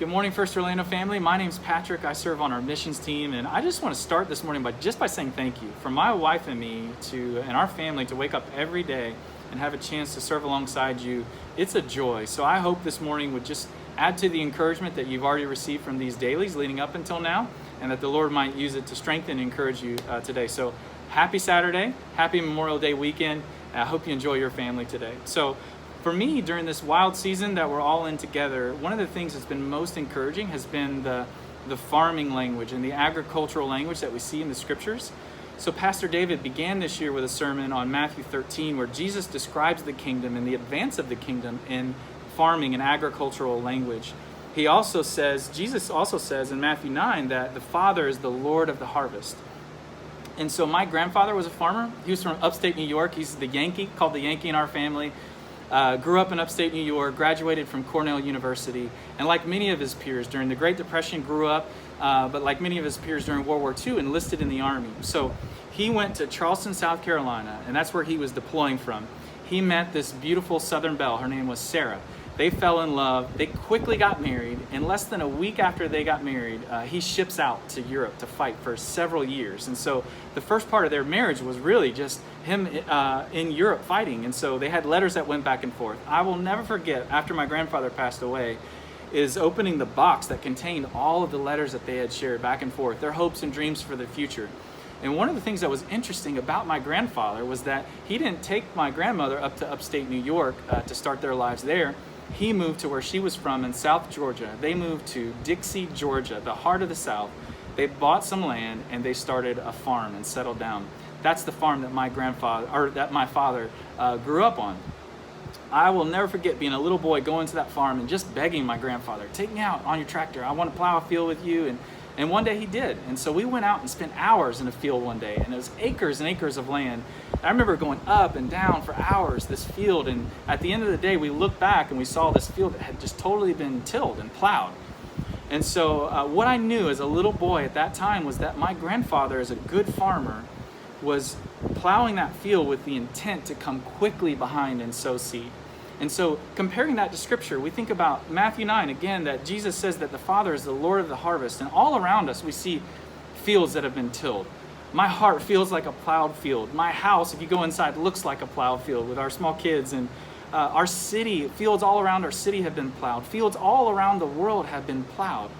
Good morning, First Orlando family. My name's Patrick. I serve on our missions team, and I just want to start this morning by saying thank you for my wife and me and our family to wake up every day and have a chance to serve alongside you. It's a joy. So I hope this morning would just add to the encouragement that you've already received from these dailies leading up until now, and that the Lord might use it to strengthen and encourage you today. So happy Saturday, happy Memorial Day weekend. I hope you enjoy your family today. So for me, during this wild season that we're all in together, one of the things that's been most encouraging has been the farming language and the agricultural language that we see in the scriptures. So Pastor David began this year with a sermon on Matthew 13, where Jesus describes the kingdom and the advance of the kingdom in farming and agricultural language. Jesus also says in Matthew 9 that the Father is the Lord of the harvest. And so my grandfather was a farmer. He was from upstate New York. He's called the Yankee in our family. Grew up in upstate New York, graduated from Cornell University, and like many of his peers during the Great Depression grew up, but like many of his peers during World War II, enlisted in the Army. So he went to Charleston, South Carolina, and that's where he was deploying from. He met this beautiful Southern belle. Her name was Sarah. They fell in love. They quickly got married, and less than a week after they got married, he ships out to Europe to fight for several years. And so the first part of their marriage was really just him in Europe fighting. And so they had letters that went back and forth. I will never forget, after my grandfather passed away, is opening the box that contained all of the letters that they had shared back and forth, their hopes and dreams for the future. And one of the things that was interesting about my grandfather was that he didn't take my grandmother up to upstate New York to start their lives there. He moved to where she was from in South Georgia. They moved to Dixie, Georgia, the heart of the South. They bought some land and they started a farm and settled down. That's the farm that my father grew up on. I will never forget being a little boy going to that farm and just begging my grandfather, take me out on your tractor. I want to plow a field with you. And one day he did. And so we went out and spent hours in a field one day, and it was acres and acres of land. I remember going up and down for hours, this field, and at the end of the day, we looked back and we saw this field that had just totally been tilled and plowed. And so what I knew as a little boy at that time was that my grandfather, as a good farmer, was plowing that field with the intent to come quickly behind and sow seed. And so comparing that to scripture, we think about Matthew 9, again, that Jesus says that the Father is the Lord of the harvest. And all around us, we see fields that have been tilled. My heart feels like a plowed field. My house, if you go inside, looks like a plowed field with our small kids. And our city, fields all around our city have been plowed. Fields all around the world have been plowed.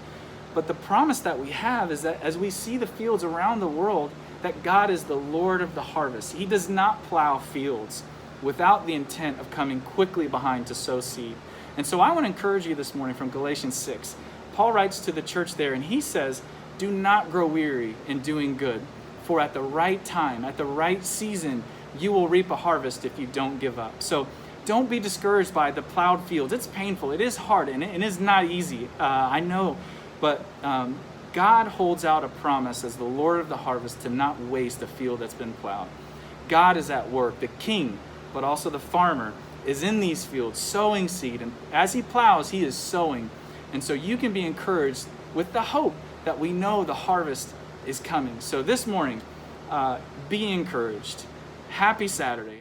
But the promise that we have is that as we see the fields around the world, that God is the Lord of the harvest. He does not plow fields without the intent of coming quickly behind to sow seed. And so I want to encourage you this morning from Galatians 6. Paul writes to the church there, and he says, do not grow weary in doing good, for at the right time, at the right season, you will reap a harvest if you don't give up. So don't be discouraged by the plowed fields. It's painful, it is hard, and it is not easy, I know, but God holds out a promise as the Lord of the harvest to not waste a field that's been plowed. God is at work. The king, but also the farmer, is in these fields sowing seed. And as he plows, he is sowing. And so you can be encouraged with the hope that we know the harvest is coming. So this morning, be encouraged. Happy Saturday.